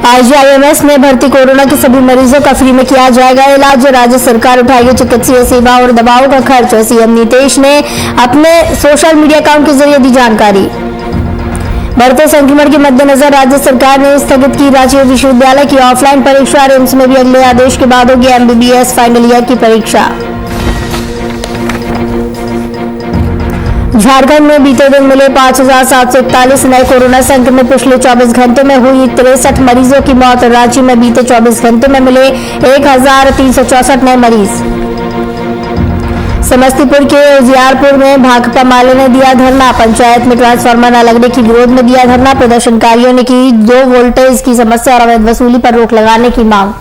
IGIMS में भर्ती corona के सभी मरीजों का फ्री में किया जाएगा इलाज। राज्य सरकार उठाएगी चिकित्सीय सेवा और दवाओं का खर्च। सीएम नीतीश ने अपने सोशल मीडिया अकाउंट के जरिए दी जानकारी। बढ़ते संक्रमण के मद्देनजर राज्य सरकार ने स्थगित की रांची विश्वविद्यालय की ऑफलाइन परीक्षा। रिम्स में भी अगले आदेश के बाद होगी एमबीबीएस फाइनल ईयर की परीक्षा। झारखंड में बीते दिन मिले 5,741 नए कोरोना संक्रमित। पिछले 24 घंटों में हुई 63 मरीजों की मौत। रांची में बीते 24 घंटों में मिले 1,364 नए मरीज। समस्तीपुर के उजियारपुर में भाकपा माले ने दिया धरना। पंचायत में ट्रांसफार्मर न लगने के विरोध में दिया धरना। प्रदर्शनकारियों ने की 2 वोल्टेज की समस्या और अवैध वसूली पर रोक लगाने की मांग।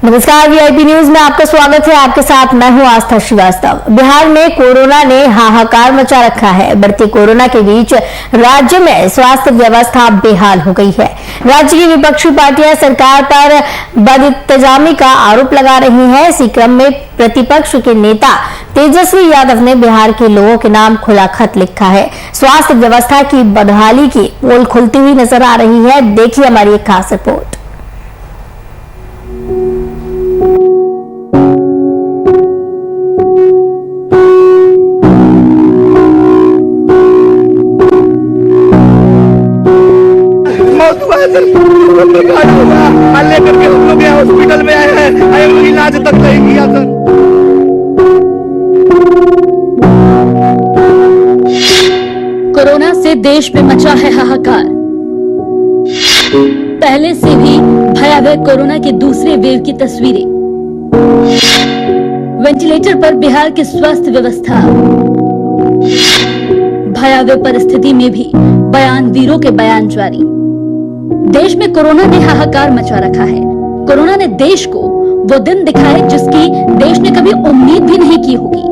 नमस्कार, वीआईपी न्यूज में आपका स्वागत है। आपके साथ मैं हूं आस्था श्रीवास्तव। बिहार में कोरोना ने हाहाकार मचा रखा है। बढ़ती कोरोना के बीच राज्य में स्वास्थ्य व्यवस्था बेहाल हो गई है। राज्य की विपक्षी पार्टियां सरकार पर बदइंतजामी का आरोप लगा रही हैं। इसी क्रम में प्रतिपक्ष के नेता तेजस्वी यादव ने बिहार के लोगों के नाम खुला खत लिखा है। स्वास्थ्य व्यवस्था की बदहाली की पोल खुलती हुई नजर आ रही है। देखिए हमारी एक खास रिपोर्ट। लेकर के हम लोग यहाँ हॉस्पिटल में आए हैं, इलाज तक नहीं किया सर। कोरोना से देश में मचा है हाहाकार। पहले से भी भयावह कोरोना के दूसरे वेव की तस्वीरें। वेंटिलेटर पर बिहार की स्वास्थ्य व्यवस्था। भयावह परिस्थिति में भी बयान वीरों के बयान जारी। देश में कोरोना ने हाहाकार मचा रखा है। कोरोना ने देश को वो दिन दिखाए जिसकी देश ने कभी उम्मीद भी नहीं की होगी।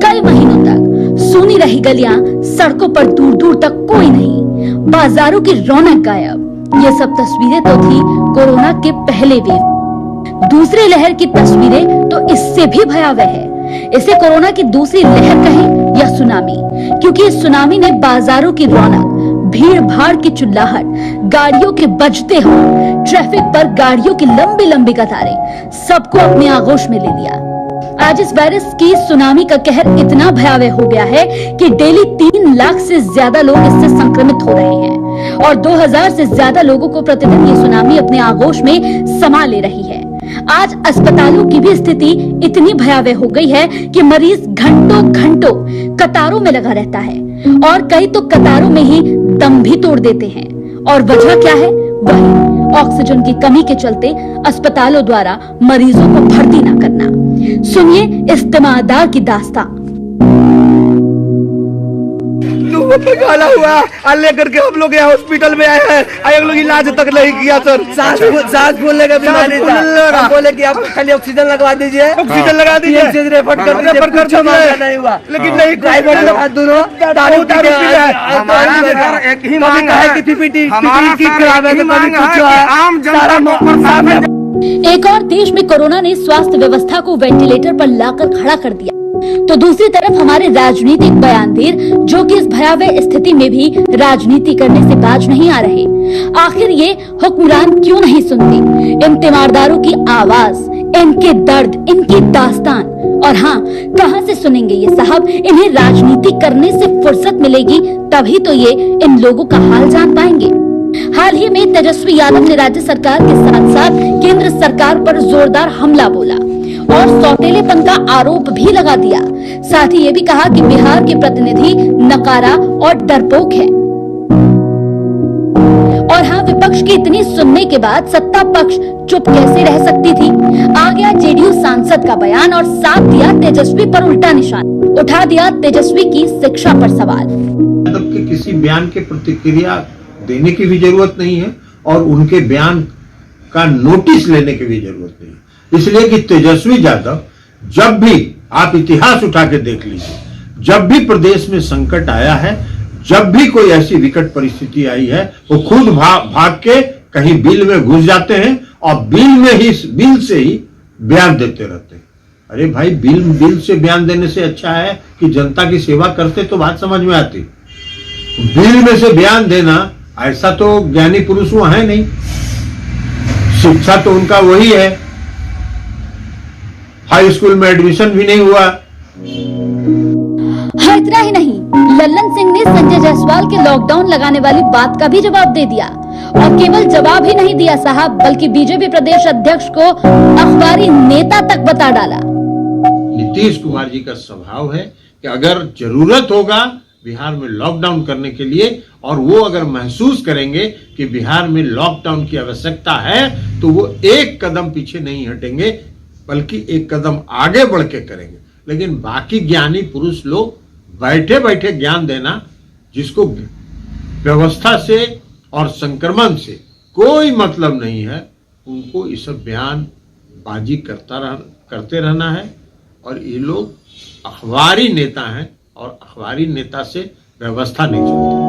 कई महीनों तक सूनी रही गलियां, सड़कों पर दूर दूर तक कोई नहीं, बाजारों की रौनक गायब। ये सब तस्वीरें तो थी कोरोना के पहले वेव। दूसरी लहर की तस्वीरें तो इससे भी भयावह है। इसे कोरोना की दूसरी लहर कहें या सुनामी, क्योंकि इस सुनामी ने बाजारों की रौनक, भीड़ भाड़ की चिल्लाहट, गाड़ियों के बजते हॉर्न, ट्रैफिक पर गाड़ियों की लंबी लंबी कतारें, सबको अपने आगोश में ले लिया। आज इस वायरस की सुनामी का कहर इतना भयावह हो गया है कि डेली 3 लाख से ज्यादा लोग इससे संक्रमित हो रहे हैं और 2000 से ज्यादा लोगों को प्रतिदिन ये सुनामी अपने आगोश में समा ले रही है। आज अस्पतालों की भी स्थिति इतनी भयावह हो गई है कि मरीज घंटों घंटों कतारों में लगा रहता है और कई तो कतारों में ही दम भी तोड़ देते हैं। और वजह क्या है? वही ऑक्सीजन की कमी के चलते अस्पतालों द्वारा मरीजों को भर्ती न करना। सुनिए इस तीमारदार की दास्तान। गाला हुआ लेकर के हम लोग यहाँ हॉस्पिटल में आए हैं, हम लोग इलाज तक नहीं किया सर। सांस फूलने का बीमारी था, बोले कि आप खाली ऑक्सीजन लगवा दीजिए, ऑक्सीजन लगा दीजिए, रेफर कर नहीं हुआ। लेकिन नहीं, प्राइवेट में दोनों दारू एक ही मांग है कि पीपीटी एक और देश में कोरोना ने स्वास्थ्य व्यवस्था को वेंटिलेटर पर लाकर खड़ा कर दिया, तो दूसरी तरफ हमारे राजनीतिक बयानवीर जो कि इस भयावह स्थिति में भी राजनीति करने से बाज नहीं आ रहे। आखिर ये हुक्मरान क्यों नहीं सुनते इन तीमारदारों की आवाज, इनके दर्द, इनकी दास्तान? और हाँ, कहां से सुनेंगे ये साहब? इन्हें राजनीति करने से फुर्सत मिलेगी तभी तो ये इन लोगों का हाल जान पाएंगे। हाल ही में तेजस्वी यादव ने राज्य सरकार के साथ साथ केंद्र सरकार पर जोरदार हमला बोला और सौतेलेपन का आरोप भी लगा दिया। साथ ही ये भी कहा कि बिहार के प्रतिनिधि नकारा और डरपोक है। और हाँ, विपक्ष की इतनी सुनने के बाद सत्ता पक्ष चुप कैसे रह सकती थी? आ गया जेडीयू सांसद का बयान और साथ दिया तेजस्वी पर उल्टा निशान, उठा दिया तेजस्वी की शिक्षा पर सवाल। किसी बयान के प्रतिक्रिया देने की भी जरूरत नहीं है और उनके बयान का नोटिस लेने की भी जरूरत नहीं है। इसलिए कि तेजस्वी यादव, जब भी आप इतिहास उठा के देख लीजिए, जब भी प्रदेश में संकट आया है, जब भी कोई ऐसी विकट परिस्थिति आई है, वो खुद भाग के कहीं बिल में घुस जाते हैं और बिल से ही बयान देते रहते हैं। अरे भाई, बिल से बयान देने से अच्छा है कि जनता की सेवा करते तो बात समझ में आती। बिल में से बयान देना, ऐसा तो ज्ञानी पुरुष वो है नहीं, शिक्षा तो उनका वही है, हाई स्कूल में एडमिशन भी नहीं हुआ। हाँ, इतना ही नहीं, लल्लन सिंह ने संजय जायसवाल के लॉकडाउन लगाने वाली बात का भी जवाब दे दिया। और केवल जवाब ही नहीं दिया साहब, बल्कि बीजेपी प्रदेश अध्यक्ष को अखबारी नेता तक बता डाला। नीतीश कुमार जी का स्वभाव है कि अगर जरूरत होगा बिहार में लॉकडाउन करने के लिए, और वो अगर महसूस करेंगे कि बिहार में लॉकडाउन की आवश्यकता है, तो वो एक कदम पीछे नहीं हटेंगे, बल्कि एक कदम आगे बढ़ के करेंगे। लेकिन बाकी ज्ञानी पुरुष लोग बैठे बैठे ज्ञान देना, जिसको व्यवस्था से और संक्रमण से कोई मतलब नहीं है, उनको ये सब बयान बाजी करते रहना है। और ये लोग अखबारी नेता हैं, और अखबारी नेता से व्यवस्था नहीं चलती।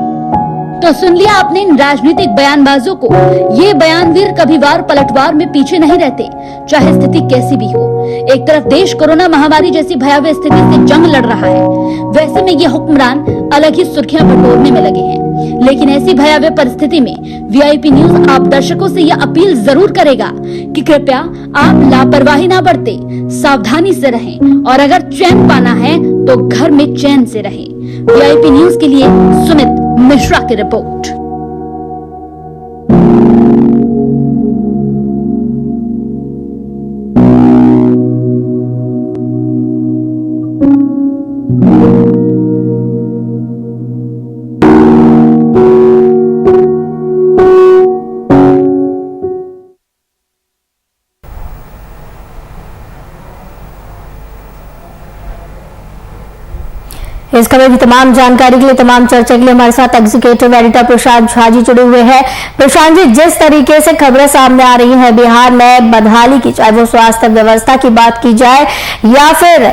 तो सुन लिया आपने इन राजनीतिक बयानबाजों को। ये बयानवीर कभी वार पलटवार में पीछे नहीं रहते, चाहे स्थिति कैसी भी हो। एक तरफ देश कोरोना महामारी जैसी भयावह स्थिति से जंग लड़ रहा है, वैसे में ये हुक्मरान अलग ही सुर्खियां बटोरने में लगे हैं। लेकिन ऐसी भयावह परिस्थिति में वीआईपी न्यूज आप दर्शकों से यह अपील जरूर करेगा कि कृपया आप लापरवाही ना बरते, सावधानी से रहें, और अगर चैन पाना है तो घर में चैन से रहें। वीआईपी न्यूज के लिए सुमित मिश्रा की रिपोर्ट। इस खबर की तमाम जानकारी के लिए, तमाम चर्चा के लिए हमारे साथ एग्जीक्यूटिव एडिटर प्रशांत झा जी जुड़े हुए हैं। प्रशांत जी, जिस तरीके से खबरें सामने आ रही हैं बिहार में बदहाली की, चाहे वो स्वास्थ्य व्यवस्था की बात की जाए या फिर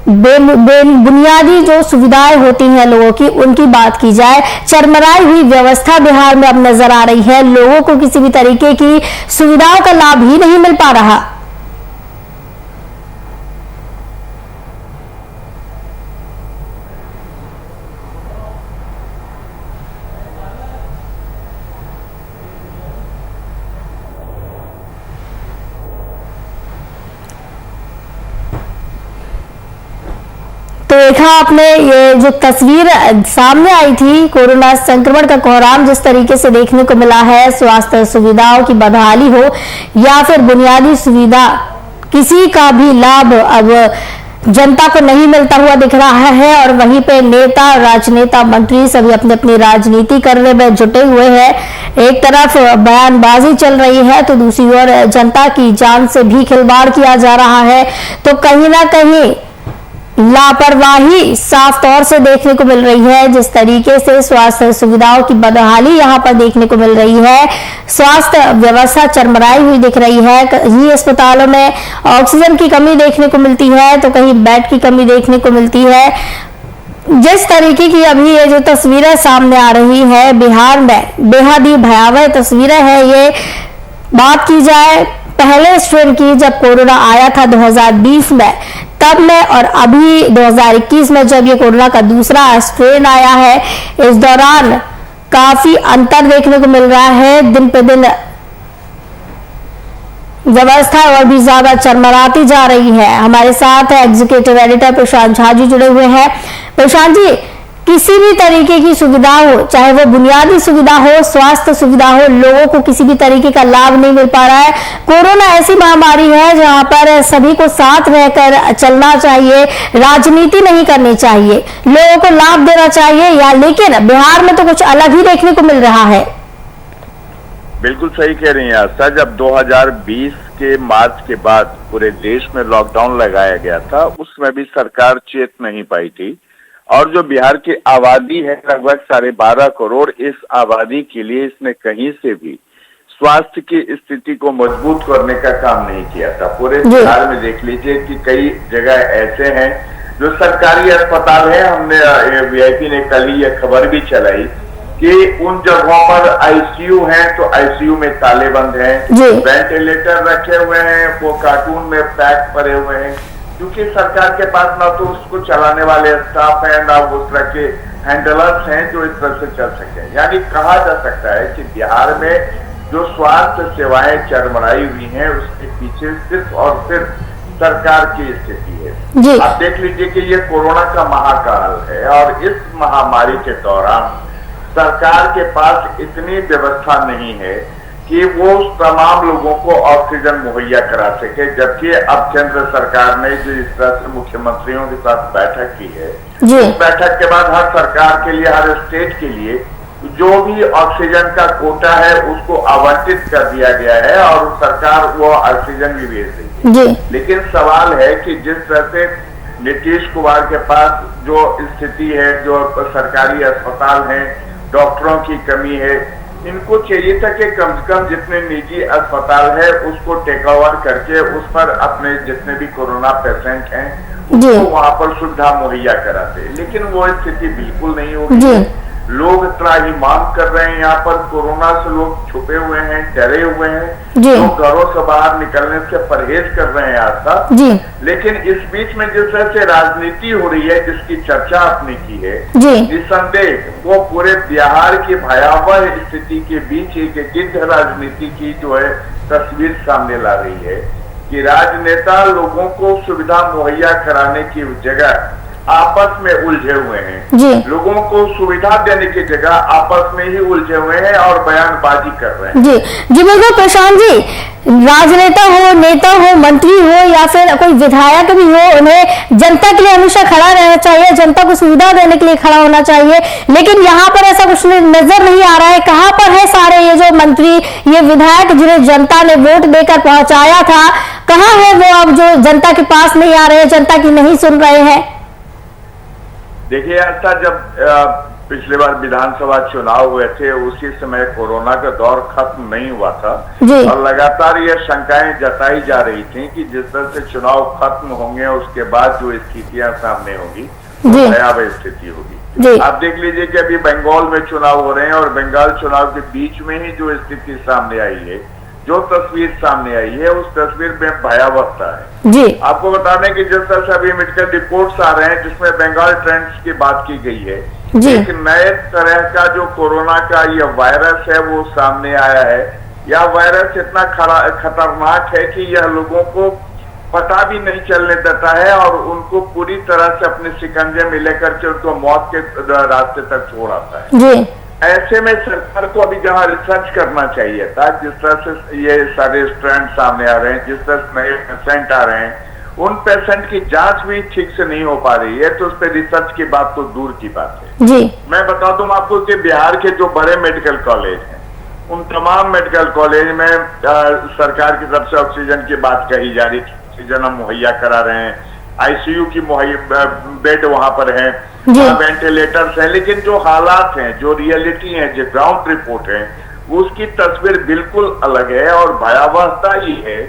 बुनियादी जो सुविधाएं होती हैं लोगों की, उनकी बात की जाए, चरमराई हुई व्यवस्था बिहार में अब नजर आ रही है। लोगों को किसी भी तरीके की सुविधाओं का लाभ ही नहीं मिल पा रहा। तो देखा आपने ये जो तस्वीर सामने आई थी, कोरोना संक्रमण का कोहराम जिस तरीके से देखने को मिला है, स्वास्थ्य सुविधाओं की बदहाली हो या फिर बुनियादी सुविधा, किसी का भी लाभ अब जनता को नहीं मिलता हुआ दिख रहा है। और वहीं पे नेता, राजनेता, मंत्री सभी अपनी अपनी राजनीति करने में जुटे हुए हैं। एक तरफ बयानबाजी चल रही है तो दूसरी ओर जनता की जान से भी खिलवाड़ किया जा रहा है। तो कहीं ना कहीं लापरवाही साफ तौर से देखने को मिल रही है। जिस तरीके से स्वास्थ्य सुविधाओं की बदहाली यहां पर देखने को मिल रही है, स्वास्थ्य व्यवस्था चरमराई हुई दिख रही है। कहीं अस्पतालों में ऑक्सीजन की कमी देखने को मिलती है तो कहीं बेड की कमी देखने को मिलती है। जिस तरीके की अभी ये जो तस्वीरें सामने आ रही है बिहार में, बेहद ही भयावह तस्वीरें हैं ये। बात की जाए पहले स्ट्रेन की, जब कोरोना आया था 2020 में, तब में, और अभी 2021 में जब ये कोरोना का दूसरा स्ट्रेन आया है, इस दौरान काफी अंतर देखने को मिल रहा है। दिन पे दिन व्यवस्था और भी ज्यादा चरमराती जा रही है। हमारे साथ एग्जीक्यूटिव एडिटर प्रशांत झा जी जुड़े हुए हैं। प्रशांत जी, किसी भी तरीके की सुविधा हो, चाहे वो बुनियादी सुविधा हो, स्वास्थ्य सुविधा हो, लोगों को किसी भी तरीके का लाभ नहीं मिल पा रहा है। कोरोना ऐसी महामारी है जहां पर सभी को साथ रहकर चलना चाहिए, राजनीति नहीं करनी चाहिए, लोगों को लाभ देना चाहिए, या लेकिन बिहार में तो कुछ अलग ही देखने को मिल रहा है। बिल्कुल सही कह रही हैं आस्था। जब 2020 के मार्च के बाद पूरे देश में लॉकडाउन लगाया गया था, उसमें भी सरकार चेत नहीं पाई थी। और जो बिहार की आबादी है लगभग 12.5 करोड़, इस आबादी के लिए इसने कहीं से भी स्वास्थ्य की स्थिति को मजबूत करने का काम नहीं किया था। पूरे बिहार में देख लीजिए कि कई जगह ऐसे हैं जो सरकारी अस्पताल है। हमने वीआईपी ने कल ही यह खबर भी चलाई कि उन जगहों पर आईसीयू हैं तो आईसीयू में ताले बंद हैं, वेंटिलेटर रखे हुए हैं, वो कार्टून में पैक पड़े हुए हैं। क्योंकि सरकार के पास ना तो उसको चलाने वाले स्टाफ है, ना उस तरह के हैंडलर्स हैं जो इस तरह से चल सके। यानी कहा जा सकता है कि बिहार में जो स्वास्थ्य सेवाएं चरमराई हुई हैं, उसके पीछे सिर्फ और सिर्फ सरकार की स्थिति है। आप देख लीजिए कि ये कोरोना का महाकाल है और इस महामारी के दौरान सरकार के पास इतनी व्यवस्था नहीं है कि वो तमाम लोगों को ऑक्सीजन मुहैया करा सके, जबकि अब केंद्र सरकार ने जो इस तरह से मुख्यमंत्रियों के साथ बैठक की है, उस बैठक के बाद हर सरकार के लिए, हर स्टेट के लिए जो भी ऑक्सीजन का कोटा है उसको आवंटित कर दिया गया है और सरकार वो ऑक्सीजन भी भेज देगी। लेकिन सवाल है कि जिस तरह से नीतीश कुमार के पास जो स्थिति है, जो सरकारी अस्पताल हैं, डॉक्टरों की कमी है, इनको चाहिए था कि कम से कम जितने निजी अस्पताल है उसको टेक ओवर करके उस पर अपने जितने भी कोरोना पेशेंट हैं उनको वहां पर सुविधा मुहैया कराते, लेकिन वो स्थिति बिल्कुल नहीं होगी। लोग त्राहिमाम कर रहे हैं, यहाँ पर कोरोना से लोग छुपे हुए हैं, डरे हुए हैं, लोग घरों से बाहर निकलने से परहेज कर रहे हैं आज तक। लेकिन इस बीच में जिस तरह से राजनीति हो रही है, जिसकी चर्चा आपने की है, निसंदेह वो पूरे बिहार की भयावह स्थिति के बीच एक गिद्ध राजनीति की जो है तस्वीर सामने ला रही है कि राजनेता लोगों को सुविधा मुहैया कराने की जगह आपस में उलझे हुए हैं, लोगों को सुविधा देने की जगह आपस में ही उलझे हुए हैं और बयानबाजी कर रहे हैं। जी बिल्कुल प्रशांत जी, राजनेता हो, नेता हो, मंत्री हो या फिर कोई विधायक भी हो, उन्हें जनता के लिए हमेशा खड़ा रहना चाहिए, जनता को सुविधा देने के लिए खड़ा होना चाहिए। लेकिन यहाँ पर ऐसा कुछ नजर नहीं आ रहा है। कहाँ पर है सारे ये जो मंत्री, ये विधायक जिन्हें जनता ने वोट देकर पहुंचाया था, कहाँ है वो अब जो जनता के पास नहीं आ रहे हैं, जनता की नहीं सुन रहे हैं? देखिए, ऐसा जब पिछली बार विधानसभा चुनाव हुए थे उसी समय कोरोना का दौर खत्म नहीं हुआ था और लगातार ये शंकाएं जताई जा रही थी कि जिस तरह से चुनाव खत्म होंगे उसके बाद जो स्थितियां सामने होगी भयावह स्थिति होगी। आप देख लीजिए कि अभी बंगाल में चुनाव हो रहे हैं और बंगाल चुनाव के बीच में ही जो स्थिति सामने आई है, जो तस्वीर सामने आई है, उस तस्वीर में भयावहता है। आपको बता दें कि जिस तरह से अभी मेडिकल रिपोर्ट्स आ रहे हैं जिसमें बंगाल ट्रेंड्स की बात की गई है, एक नए तरह का जो कोरोना का यह वायरस है वो सामने आया है। यह वायरस इतना खतरनाक है कि यह लोगों को पता भी नहीं चलने देता है और उनको पूरी तरह से अपने शिकंजे में लेकर के उनको मौत के रास्ते तक छोड़ आता है। ऐसे में सरकार को अभी जहां रिसर्च करना चाहिए था, जिस तरह से ये सारे स्ट्रैंड सामने आ रहे हैं, जिस तरह से नए पेशेंट आ रहे हैं, उन पेशेंट की जांच भी ठीक से नहीं हो पा रही है, तो उस पर रिसर्च की बात तो दूर की बात है। मैं बता दूं आपको कि बिहार के जो बड़े मेडिकल कॉलेज हैं, उन तमाम मेडिकल कॉलेज में सरकार की तरफ से ऑक्सीजन की बात कही जा रही, ऑक्सीजन हम मुहैया करा रहे हैं, आईसीयू की बेड वहां पर है, वेंटिलेटर्स हैं, लेकिन जो हालात हैं, जो रियलिटी है, जो ग्राउंड रिपोर्ट है, उसकी तस्वीर बिल्कुल अलग है। और भयावहता ये है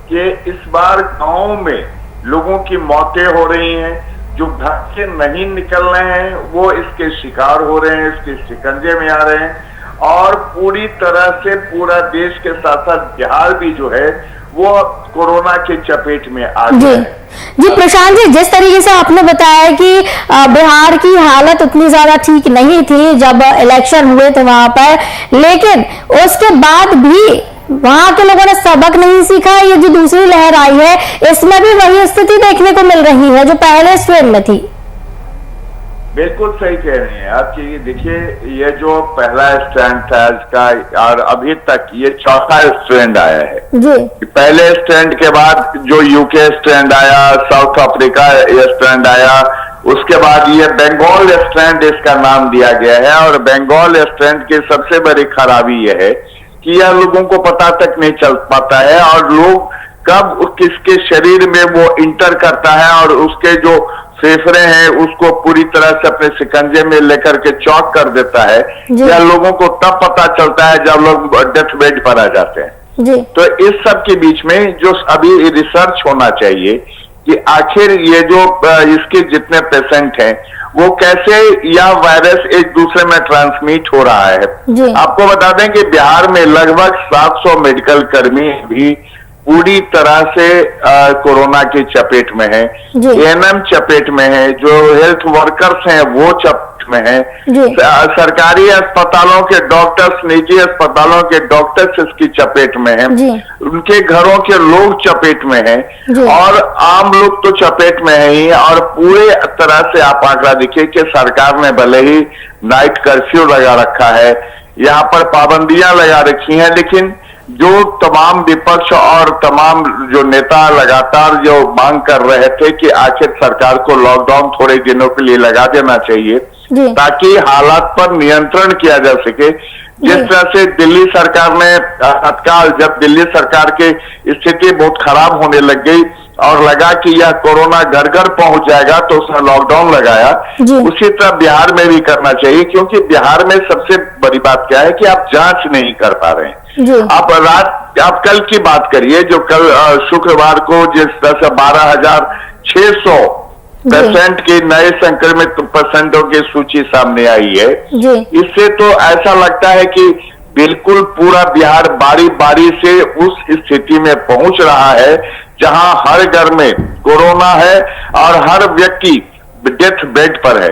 कि इस बार गांव में लोगों की मौतें हो रही हैं, जो घर से नहीं निकल रहे हैं वो इसके शिकार हो रहे हैं, इसके शिकंजे में आ रहे हैं और पूरी तरह से पूरा देश के साथ साथ बिहार भी जो है वो कोरोना के चपेट में आ गया है। जी प्रशांत जी, जिस तरीके से आपने बताया कि बिहार की हालत उतनी ज्यादा ठीक नहीं थी जब इलेक्शन हुए थे वहां पर, लेकिन उसके बाद भी वहां के लोगों ने सबक नहीं सीखा। ये जो दूसरी लहर आई है इसमें भी वही स्थिति देखने को मिल रही है जो पहले स्ट्रेन में थी। बिल्कुल सही कह रही हैं आप कि देखिए, ये जो पहला स्ट्रैंड था इसका और अभी तक ये चौथा स्ट्रैंड आया है जी। पहले स्ट्रैंड के बाद जो यूके स्ट्रैंड आया, साउथ अफ्रीका स्ट्रैंड आया, उसके बाद ये बंगाल स्ट्रैंड इसका नाम दिया गया है। और बंगाल स्ट्रैंड की सबसे बड़ी खराबी यह है कि यह लोगों को पता तक नहीं चल पाता है और लोग कब किसके शरीर में वो इंटर करता है और उसके जो फेफड़े हैं उसको पूरी तरह से अपने शिकंजे में लेकर के चौक कर देता है, या लोगों को तब पता चलता है जब लोग डेथ बेड पर आ जाते हैं जी। तो इस सब के बीच में जो अभी रिसर्च होना चाहिए कि आखिर ये जो इसके जितने पेशेंट हैं वो कैसे यह वायरस एक दूसरे में ट्रांसमिट हो रहा है। आपको बता दें कि बिहार में लगभग 700 मेडिकल कर्मी भी पूरी तरह से कोरोना की चपेट में है, एएनएम चपेट में है, जो हेल्थ वर्कर्स हैं वो चपेट में है, सरकारी अस्पतालों के डॉक्टर्स, निजी अस्पतालों के डॉक्टर्स इसकी चपेट में हैं, उनके घरों के लोग चपेट में हैं और आम लोग तो चपेट में है ही। और पूरे तरह से आप आंकड़ा देखिए कि सरकार ने भले ही नाइट कर्फ्यू लगा रखा है, यहाँ पर पाबंदियां लगा रखी हैं, लेकिन जो तमाम विपक्ष और तमाम जो नेता लगातार जो मांग कर रहे थे कि आखिर सरकार को लॉकडाउन थोड़े दिनों के लिए लगा देना चाहिए ताकि हालात पर नियंत्रण किया जा सके। जिस तरह से दिल्ली सरकार ने तत्काल, जब दिल्ली सरकार की स्थिति बहुत खराब होने लग गई और लगा कि यह कोरोना घर घर पहुंच जाएगा तो उसने लॉकडाउन लगाया, उसी तरह बिहार में भी करना चाहिए, क्योंकि बिहार में सबसे बड़ी बात क्या है कि आप जांच नहीं कर पा रहे हैं। आप कल की बात करिए, जो कल शुक्रवार को जिस तरह से 12,600 पेशेंट की नए संक्रमित पेशेंटों की सूची सामने आई है, इससे तो ऐसा लगता है कि बिल्कुल पूरा बिहार बारी बारी से उस स्थिति में पहुंच रहा है जहां हर घर में कोरोना है और हर व्यक्ति डेथ बेड पर है।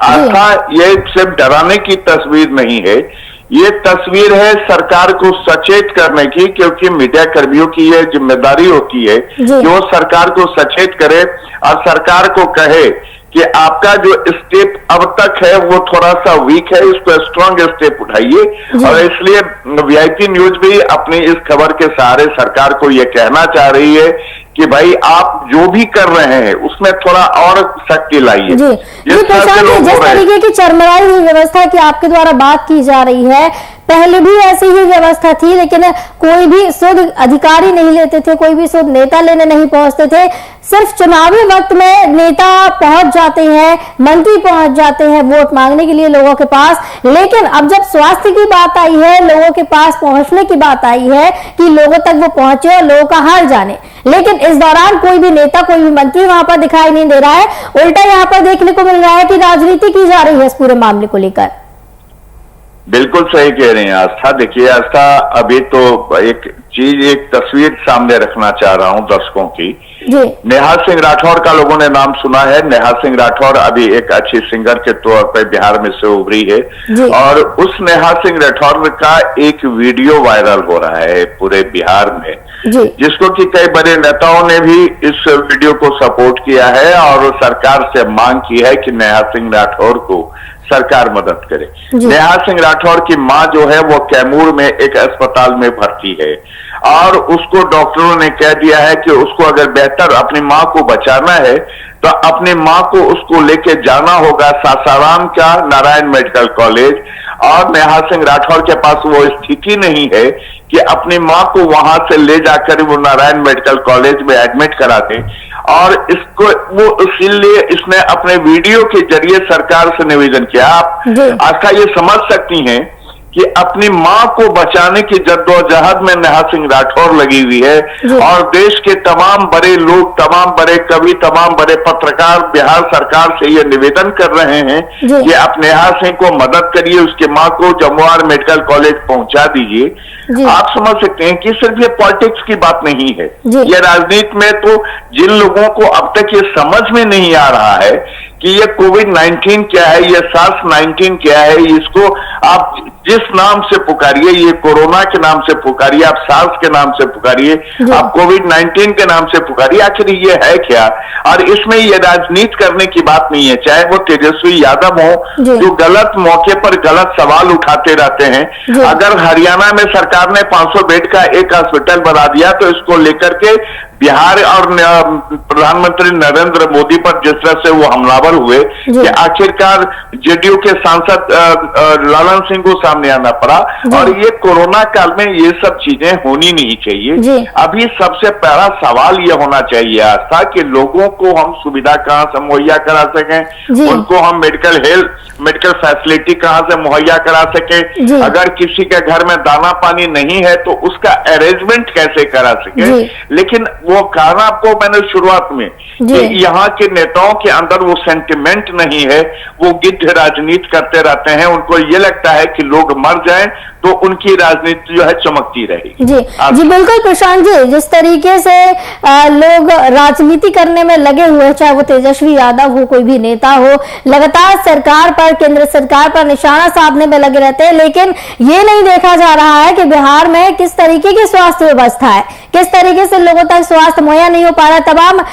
ऐसा ये सिर्फ डराने की तस्वीर नहीं है, ये तस्वीर है सरकार को सचेत करने की, क्योंकि मीडिया कर्मियों की ये जिम्मेदारी होती है कि वो सरकार को सचेत करे और सरकार को कहे कि आपका जो स्टेप अब तक है वो थोड़ा सा वीक है, इसको स्ट्रांग स्टेप उठाइए। और इसलिए वीआईपी न्यूज भी अपनी इस खबर के सहारे सरकार को ये कहना चाह रही है कि भाई आप जो भी कर रहे हैं उसमें थोड़ा और शक्ति लाइए। जिस तरीके की चरमराई हुई व्यवस्था की आपके द्वारा बात की जा रही है, पहले भी ऐसी ही व्यवस्था थी, लेकिन कोई भी शुद्ध अधिकारी नहीं लेते थे, कोई भी शुद्ध नेता लेने नहीं पहुंचते थे। सिर्फ चुनावी वक्त में नेता पहुंच जाते हैं, मंत्री पहुंच जाते हैं वोट मांगने के लिए लोगों के पास, लेकिन अब जब स्वास्थ्य की बात आई है, लोगों के पास पहुंचने की बात आई है कि लोगों तक वो पहुंचे और लोगों का हाल जाने, लेकिन इस दौरान कोई भी नेता, कोई भी मंत्री वहां पर दिखाई नहीं दे रहा है। उल्टा यहाँ पर देखने को मिल रहा है कि राजनीति की जा रही है इस पूरे मामले को लेकर। बिल्कुल सही कह रहे हैं आस्था। देखिए आस्था, अभी तो एक तस्वीर सामने रखना चाह रहा हूं दर्शकों की। नेहा सिंह राठौर का लोगों ने नाम सुना है। नेहा सिंह राठौर अभी एक अच्छी सिंगर के तौर पर बिहार में से उभरी है और उस नेहा सिंह राठौर का एक वीडियो वायरल हो रहा है पूरे बिहार में, जिसको कि कई बड़े नेताओं ने भी इस वीडियो को सपोर्ट किया है और सरकार से मांग की है कि नेहा सिंह राठौर को सरकार मदद करे। नेहा सिंह राठौर की मां जो है वो कैमूर में एक अस्पताल में भर्ती है और उसको डॉक्टरों ने कह दिया है कि उसको अगर बेहतर अपनी मां को बचाना है तो अपनी मां को उसको लेके जाना होगा सासाराम का नारायण मेडिकल कॉलेज, और नेहा सिंह राठौर के पास वो स्थिति नहीं है कि अपनी मां को वहां से ले जाकर वो नारायण मेडिकल कॉलेज में एडमिट करा दें। और इसको वो इसीलिए इसने अपने वीडियो के जरिए सरकार से निवेदन किया। आप आस्था ये समझ सकती हैं कि अपनी मां को बचाने की जद्दोजहद में नेहा सिंह राठौर लगी हुई है और देश के तमाम बड़े लोग, तमाम बड़े कवि, तमाम बड़े पत्रकार बिहार सरकार से ये निवेदन कर रहे हैं कि आप नेहा सिंह को मदद करिए, उसके मां को जमुआर मेडिकल कॉलेज पहुंचा दीजिए। आप समझ सकते हैं कि सिर्फ ये पॉलिटिक्स की बात नहीं है, ये राजनीति में तो जिन लोगों को अब तक ये समझ में नहीं आ रहा है कि ये कोविड-19 क्या है, ये SARS-19 क्या है, इसको आप जिस नाम से पुकारिए, ये कोरोना के नाम से पुकारिए, आप SARS के नाम से पुकारिए, आप कोविड-19 के नाम से पुकारिए, आखिर ये है क्या? और इसमें ये राजनीति करने की बात नहीं है, चाहे वो तेजस्वी यादव हो जो गलत मौके पर गलत सवाल उठाते रहते हैं। अगर हरियाणा में सरकार ने 500 बेड का एक हॉस्पिटल बना दिया तो इसको लेकर के बिहार और प्रधानमंत्री नरेंद्र मोदी पर जिस तरह से वो हमलावर हुए कि आखिरकार जेडीयू के सांसद लालन सिंह को सामने आना पड़ा। और ये कोरोना काल में ये सब चीजें होनी नहीं चाहिए। अभी सबसे पहला सवाल ये होना चाहिए आस्था कि लोगों को हम सुविधा कहां से मुहैया करा सकें, उनको हम मेडिकल फैसिलिटी कहां से मुहैया करा सके, अगर किसी के घर में दाना पानी नहीं है तो उसका अरेंजमेंट कैसे करा सके। लेकिन वो कहा आपको मैंने शुरुआत में कि यहाँ के नेताओं के अंदर वो सेंटिमेंट नहीं है, वो गिद्ध राजनीति करते रहते हैं। उनको ये लगता है कि लोग लोग मर जाएं तो उनकी राजनीति जो है चमकती रहेगी। जी जी बिल्कुल प्रशांत जी, जिस तरीके से लोग राजनीति करने में लगे हुए हैं, चाहे वो तेजस्वी यादव हो, कोई भी नेता हो, लगातार सरकार पर, केंद्र सरकार पर निशाना साधने में लगे रहते हैं, लेकिन ये नहीं देखा जा रहा है कि बिहार में किस तरीके की स्वास्थ्य व्यवस्था है, किस तरीके से लोगों तक स्वास्थ्य मुहैया नहीं हो पा रहा। तमाम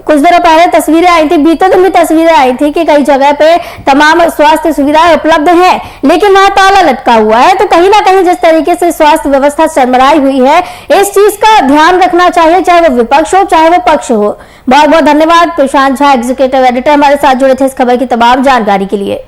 कुछ दिनों पहले तस्वीरें आई थी, बीते दिन भी तस्वीरें आई थी कि कई जगह पे तमाम स्वास्थ्य सुविधाएं उपलब्ध हैं, लेकिन वहां ताला लटका हुआ है। तो कहीं ना कहीं जिस तरीके से स्वास्थ्य व्यवस्था चरमराई हुई है, इस चीज का ध्यान रखना चाहिए, चाहे वो विपक्ष हो चाहे वो पक्ष हो। बहुत बहुत धन्यवाद प्रशांत झा, एग्जीक्यूटिव एडिटर, हमारे साथ जुड़े थे इस खबर की तमाम जानकारी के लिए।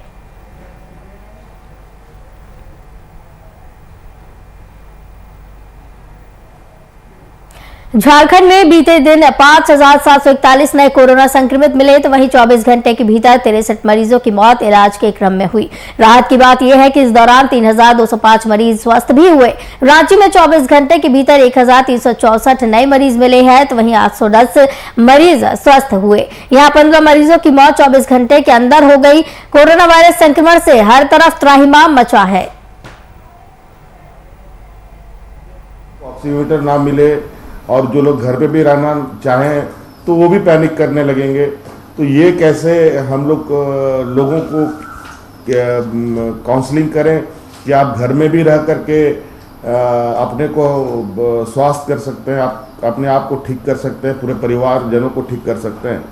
झारखंड में बीते दिन 5,741 नए कोरोना संक्रमित मिले, तो वहीं 24 घंटे के भीतर 63 मरीजों की मौत इलाज के क्रम में हुई। राहत की बात यह है कि इस दौरान 3,205 मरीज स्वस्थ भी हुए। रांची में 24 घंटे के भीतर 1,364 नए मरीज मिले हैं, तो वहीं 810 मरीज स्वस्थ हुए। यहाँ 15 मरीजों की मौत 24 घंटे के अंदर हो गई। कोरोना वायरस संक्रमण से हर तरफ त्राहिमाम मचा है। ऑक्सीमीटर ना मिले और जो लोग घर पे भी रहना चाहें तो वो भी पैनिक करने लगेंगे। तो ये कैसे हम लोग लोगों को काउंसलिंग करें कि आप घर में भी रह करके अपने को स्वास्थ्य कर सकते हैं, आप अपने आप को ठीक कर सकते हैं, पूरे परिवारजनों को ठीक कर सकते हैं।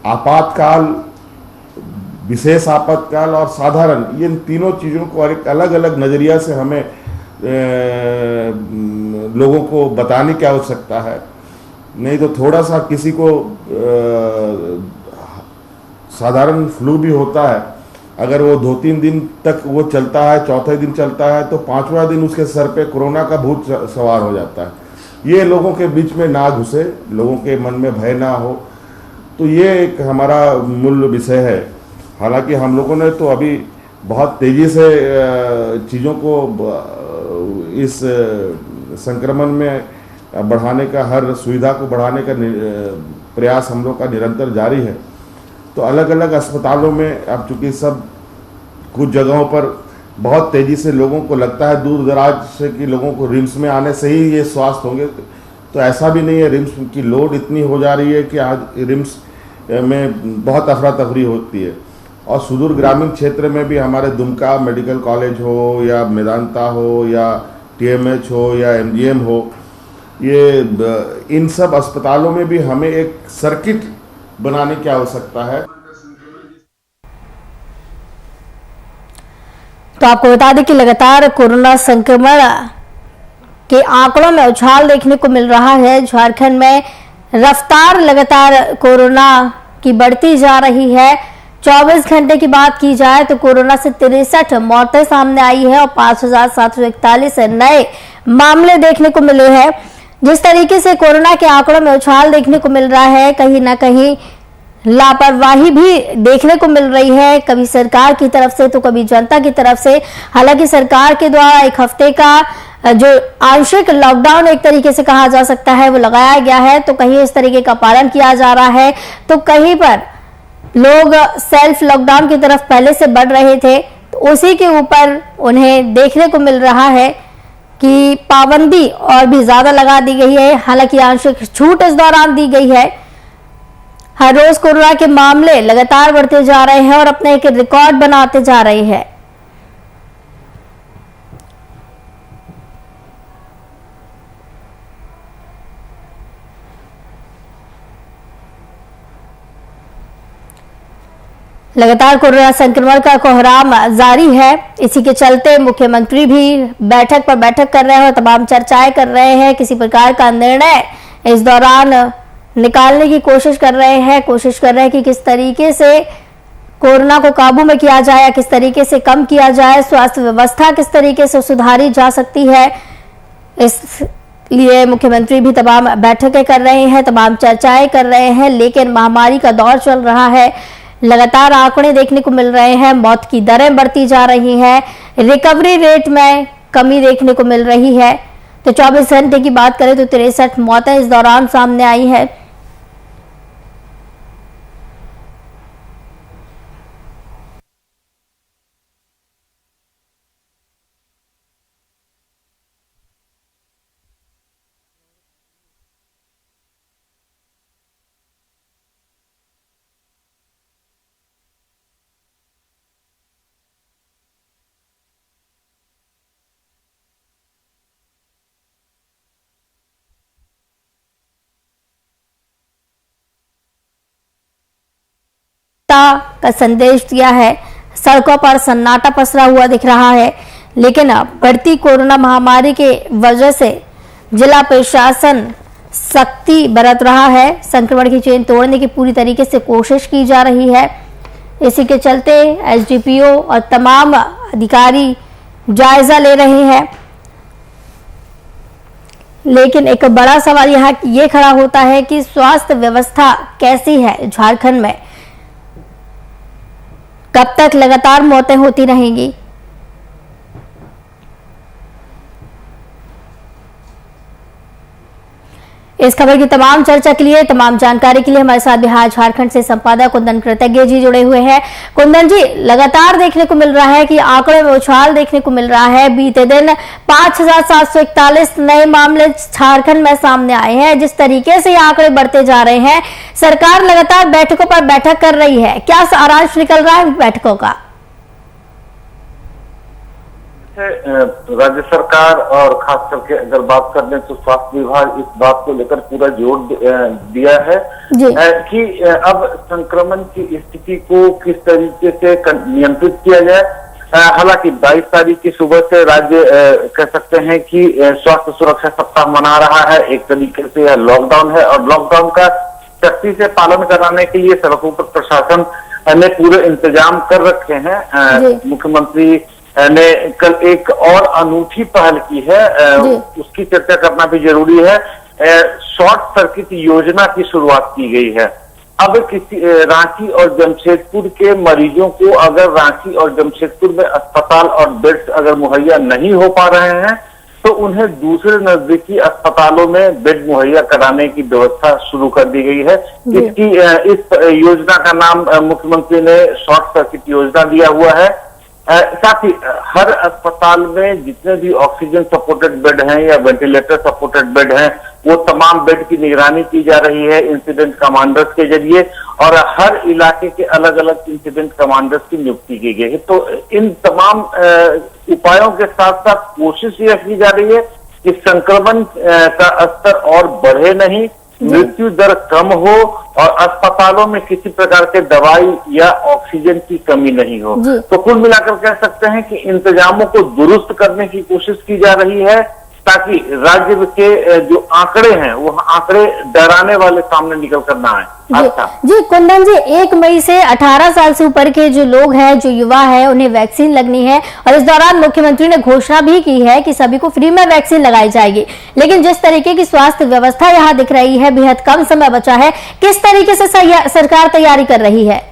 आपातकाल, विशेष आपातकाल और साधारण, ये तीनों चीज़ों को एक अलग अलग नज़रिया से हमें लोगों को बताने की आवश्यकता है। नहीं तो थोड़ा सा किसी को साधारण फ्लू भी होता है, अगर वो 2-3 दिन तक वो चलता है, चौथे दिन चलता है, तो 5वां दिन उसके सर पे कोरोना का भूत सवार हो जाता है। ये लोगों के बीच में ना घुसे, लोगों के मन में भय ना हो, तो ये एक हमारा मूल विषय है। हालांकि हम लोगों ने तो अभी बहुत तेज़ी से चीज़ों को इस संक्रमण में बढ़ाने का, हर सुविधा को बढ़ाने का प्रयास हम लोग का निरंतर जारी है। तो अलग अलग अस्पतालों में अब चूँकि सब कुछ जगहों पर बहुत तेज़ी से लोगों को लगता है दूर दराज से कि लोगों को रिम्स में आने से ही ये स्वास्थ्य होंगे, तो ऐसा भी नहीं है। रिम्स की लोड इतनी हो जा रही है कि आज रिम्स में बहुत अफरा तफरी होती है। और सुदूर ग्रामीण क्षेत्र में भी हमारे दुमका मेडिकल कॉलेज हो या मेदांता हो या TMH हो या MGM हो, ये इन सब अस्पतालों में भी हमें एक सर्किट बनाने की आवश्यकता है। तो आपको बता दें कि लगातार कोरोना संक्रमण के आंकड़ों में उछाल देखने को मिल रहा है। झारखंड में रफ्तार लगातार कोरोना की बढ़ती जा रही है। 24 घंटे की बात की जाए तो कोरोना से 63 मौतें सामने आई है और 5,741 नए मामले देखने को मिले हैं। जिस तरीके से कोरोना के आंकड़ों में उछाल देखने को मिल रहा है, कहीं ना कहीं लापरवाही भी देखने को मिल रही है, कभी सरकार की तरफ से तो कभी जनता की तरफ से। हालांकि सरकार के द्वारा 1 हफ्ते का जो आंशिक लॉकडाउन एक तरीके से कहा जा सकता है वो लगाया गया है, तो कहीं इस तरीके का पालन किया जा रहा है, तो कहीं पर लोग सेल्फ लॉकडाउन की तरफ पहले से बढ़ रहे थे, तो उसी के ऊपर उन्हें देखने को मिल रहा है कि पाबंदी और भी ज्यादा लगा दी गई है। हालांकि आंशिक छूट इस दौरान दी गई है। हर रोज कोरोना के मामले लगातार बढ़ते जा रहे हैं और अपने एक रिकॉर्ड बनाते जा रहे हैं। लगातार कोरोना संक्रमण का कोहराम जारी है। इसी के चलते मुख्यमंत्री भी बैठक पर बैठक कर रहे हैं और तमाम चर्चाएं कर रहे हैं। किसी प्रकार का निर्णय इस दौरान निकालने की कोशिश कर रहे हैं कि किस तरीके से कोरोना को काबू में किया जाए या किस तरीके से कम किया जाए, स्वास्थ्य व्यवस्था किस तरीके से सुधारी जा सकती है। इसलिए मुख्यमंत्री भी तमाम बैठकें कर रहे हैं, तमाम चर्चाएं कर रहे हैं। लेकिन महामारी का दौर चल रहा है, लगातार आंकड़े देखने को मिल रहे हैं, मौत की दरें बढ़ती जा रही हैं, रिकवरी रेट में कमी देखने को मिल रही है। तो 24 घंटे की बात करें तो 63 मौतें इस दौरान सामने आई है। एकता का संदेश दिया है। सड़कों पर सन्नाटा पसरा हुआ दिख रहा है, लेकिन बढ़ती कोरोना महामारी के वजह से जिला प्रशासन सख्ती बरत रहा है। संक्रमण की चेन तोड़ने की पूरी तरीके से कोशिश की जा रही है। इसी के चलते एसडीपीओ और तमाम अधिकारी जायजा ले रहे हैं, लेकिन एक बड़ा सवाल यहाँ ये खड़ा होता है कि स्वास्थ्य व्यवस्था कैसी है झारखंड में? कब तक लगातार मौतें होती रहेंगी? इस खबर की तमाम चर्चा के लिए, तमाम जानकारी के लिए हमारे साथ बिहार झारखंड से संपादक कुंदन कृतज्ञ जी जुड़े हुए हैं। कुंदन जी, लगातार देखने को मिल रहा है कि आंकड़ों में उछाल देखने को मिल रहा है। बीते दिन 5,741 नए मामले झारखंड में सामने आए हैं। जिस तरीके से ये आंकड़े बढ़ते जा रहे हैं, सरकार लगातार बैठकों पर बैठक कर रही है। क्या सारांश निकल रहा है बैठकों का? राज्य सरकार और खास करके अगर बात कर लें तो स्वास्थ्य विभाग इस बात को लेकर पूरा जोर दिया है कि अब संक्रमण की स्थिति को किस तरीके से नियंत्रित किया जाए। हालांकि 22 तारीख की सुबह से राज्य कह सकते हैं कि स्वास्थ्य सुरक्षा सप्ताह मना रहा है। एक तरीके से यह लॉकडाउन है और लॉकडाउन का सख्ती से पालन कराने के लिए सड़कों पर प्रशासन ने पूरे इंतजाम कर रखे हैं। मुख्यमंत्री ने कल एक और अनूठी पहल की है, उसकी चर्चा करना भी जरूरी है। शॉर्ट सर्किट योजना की शुरुआत की गई है। अब किसी रांची और जमशेदपुर के मरीजों को अगर रांची और जमशेदपुर में अस्पताल और बेड्स अगर मुहैया नहीं हो पा रहे हैं तो उन्हें दूसरे नजदीकी अस्पतालों में बेड मुहैया कराने की व्यवस्था शुरू कर दी गई है। इसकी इस योजना का नाम मुख्यमंत्री ने शॉर्ट सर्किट योजना दिया हुआ है। साथ ही हर अस्पताल में जितने भी ऑक्सीजन सपोर्टेड बेड हैं या वेंटिलेटर सपोर्टेड बेड हैं, वो तमाम बेड की निगरानी की जा रही है इंसिडेंट कमांडर्स के जरिए और हर इलाके के अलग अलग इंसिडेंट कमांडर्स की नियुक्ति की गई है। तो इन तमाम उपायों के साथ साथ कोशिश यह की जा रही है कि संक्रमण का स्तर और बढ़े नहीं, मृत्यु दर कम हो और अस्पतालों में किसी प्रकार के दवाई या ऑक्सीजन की कमी नहीं हो। तो कुल मिलाकर कह सकते हैं कि इंतजामों को दुरुस्त करने की कोशिश की जा रही है ताकि राज्य के जो आंकड़े हैं वो आंकड़े डराने वाले सामने निकल कर ना आए। जी कुंदन जी, 1 मई से 18 साल से ऊपर के जो लोग हैं, जो युवा है, उन्हें वैक्सीन लगनी है और इस दौरान मुख्यमंत्री ने घोषणा भी की है कि सभी को फ्री में वैक्सीन लगाई जाएगी। लेकिन जिस तरीके की स्वास्थ्य व्यवस्था यहाँ दिख रही है, बेहद कम समय बचा है, किस तरीके से सरकार तैयारी कर रही है?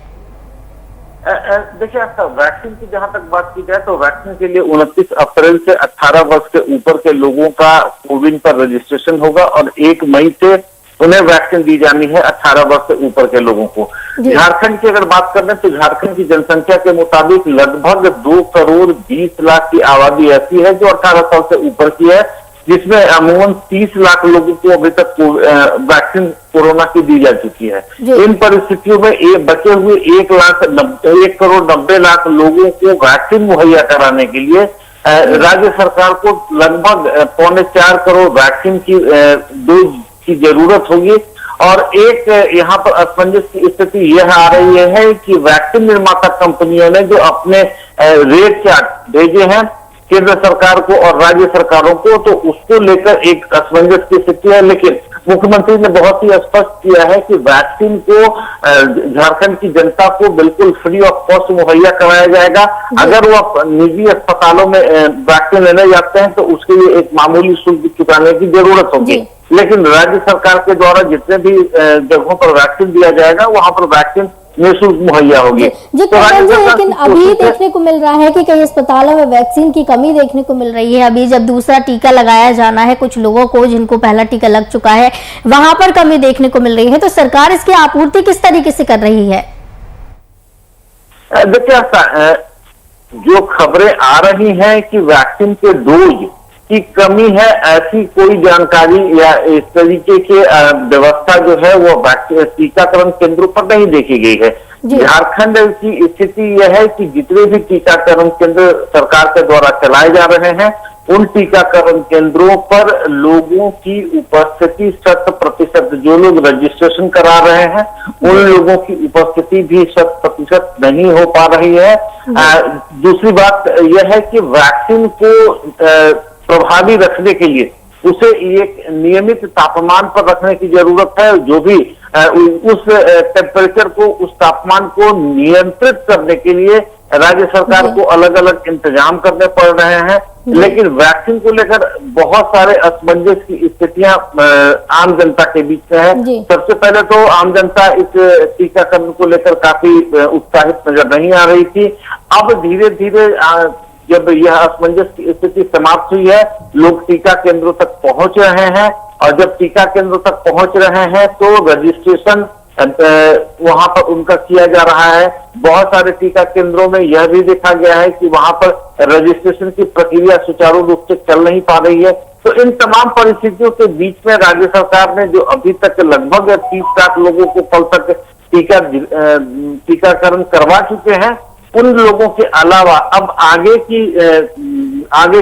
देखिए, वैक्सीन की जहां तक बात की जाए तो वैक्सीन के लिए 29 अप्रैल से 18 वर्ष के ऊपर के लोगों का कोविन पर रजिस्ट्रेशन होगा और 1 मई से उन्हें वैक्सीन दी जानी है 18 वर्ष से ऊपर के लोगों को। झारखंड की अगर बात कर लें तो झारखंड की जनसंख्या के मुताबिक लगभग 2 करोड़ 20 लाख की आबादी ऐसी है जो 18 साल से ऊपर की है, जिसमें अमूमन 30 लाख लोगों को अभी तक वैक्सीन कोरोना की दी जा चुकी है। इन परिस्थितियों में बचे हुए 1 करोड़ 90 लाख लोगों को वैक्सीन मुहैया कराने के लिए राज्य सरकार को लगभग 3.25 करोड़ वैक्सीन की डोज की जरूरत होगी। और एक यहाँ पर असमंजस की स्थिति यह आ रही है कि वैक्सीन निर्माता कंपनियों ने जो अपने रेट चार्ट भेजे हैं केंद्र सरकार को और राज्य सरकारों को, तो उसको लेकर एक असमंजस की स्थिति है। लेकिन मुख्यमंत्री ने बहुत ही स्पष्ट किया है कि वैक्सीन को झारखंड की जनता को बिल्कुल फ्री ऑफ कॉस्ट मुहैया कराया जाएगा। अगर वो निजी अस्पतालों में वैक्सीन लेने जाते हैं तो उसके लिए एक मामूली शुल्क चुकाने की जरूरत होगी। लेकिन राज्य सरकार के द्वारा जितने भी जगहों पर वैक्सीन दिया जाएगा वहां पर वैक्सीन निःशुल्क मुहैया होगी। लेकिन अभी देखने को मिल रहा है कि कई अस्पतालों में वैक्सीन की कमी देखने को मिल रही है। अभी जब दूसरा टीका लगाया जाना है कुछ लोगों को जिनको पहला टीका लग चुका है, वहां पर कमी देखने को मिल रही है। तो सरकार इसकी आपूर्ति किस तरीके से कर रही है? देखिए, जो खबरें आ रही हैं कि वैक्सीन के डोज की कमी है, ऐसी कोई जानकारी या इस तरीके की व्यवस्था जो है वो टीकाकरण केंद्रों पर नहीं देखी गई है। झारखंड की स्थिति यह है कि जितने भी टीकाकरण केंद्र सरकार के द्वारा चलाए जा रहे हैं उन टीकाकरण केंद्रों पर लोगों की उपस्थिति 100%, जो लोग रजिस्ट्रेशन करा रहे हैं उन लोगों की उपस्थिति भी 100% नहीं हो पा रही है। दूसरी बात यह है कि वैक्सीन को प्रभावी रखने के लिए उसे एक नियमित तापमान पर रखने की जरूरत है। जो भी उस टेम्परेचर को, उस तापमान को नियंत्रित करने के लिए राज्य सरकार को अलग अलग इंतजाम करने पड़ रहे हैं। लेकिन वैक्सीन को लेकर बहुत सारे असमंजस की स्थितियां आम जनता के बीच में है। सबसे पहले तो आम जनता इस टीकाकरण को लेकर काफी उत्साहित नजर नहीं आ रही थी। अब धीरे धीरे जब यह असमंजस की स्थिति समाप्त हुई है, लोग टीका केंद्रों तक पहुंच रहे हैं और जब टीका केंद्रों तक पहुंच रहे हैं तो रजिस्ट्रेशन वहां पर उनका किया जा रहा है। बहुत सारे टीका केंद्रों में यह भी देखा गया है कि वहां पर रजिस्ट्रेशन की प्रक्रिया सुचारू रूप से चल नहीं पा रही है। तो इन तमाम परिस्थितियों के बीच में राज्य सरकार ने जो अभी तक लगभग 30 लाख लोगों को कल तक टीकाकरण करवा चुके हैं, उन लोगों के अलावा अब आगे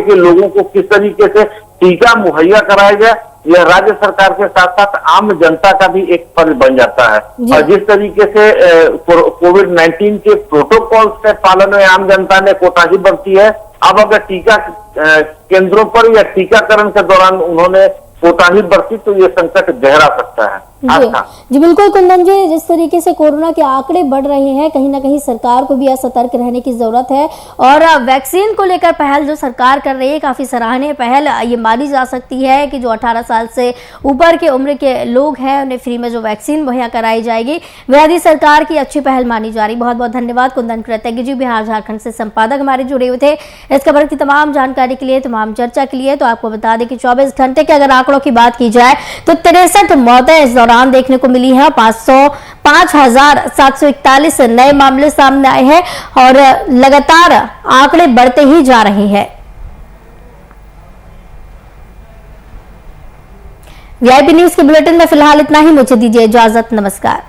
के लोगों को किस तरीके से टीका मुहैया कराया जाए, यह राज्य सरकार के साथ साथ आम जनता का भी एक फर्ज बन जाता है। और जिस तरीके से कोविड-19 के प्रोटोकॉल के पालन में आम जनता ने कोताही बरती है, अब अगर टीका केंद्रों पर या टीकाकरण के दौरान उन्होंने कोताही बरती तो ये संकट गहरा सकता है। जी बिल्कुल कुंदन जी, जिस तरीके से कोरोना के आंकड़े बढ़ रहे हैं, कहीं ना कहीं सरकार को भी असतर्क रहने की जरूरत है। और वैक्सीन को लेकर पहल जो सरकार कर रही है काफी सराहनीय पहल ये मानी जा सकती है कि जो 18 साल से ऊपर के उम्र के लोग हैं उन्हें फ्री में जो वैक्सीन मुहैया कराई जाएगी, वह भी सरकार की अच्छी पहल मानी जा रही। बहुत बहुत धन्यवाद कुंदन कृतज्ञ जी, बिहार झारखंड से संपादक हमारे जुड़े हुए थे इस खबर की तमाम जानकारी के लिए, तमाम चर्चा के लिए। तो आपको बता दें कि 24 घंटे के अगर आंकड़ों की बात की जाए तो 63 मौतें इस दौरान देखने को मिली है। 5,741 नए मामले सामने आए हैं और लगातार आंकड़े बढ़ते ही जा रहे हैं। वीआईपी न्यूज के बुलेटिन में फिलहाल इतना ही। मुझे दीजिए इजाजत, नमस्कार।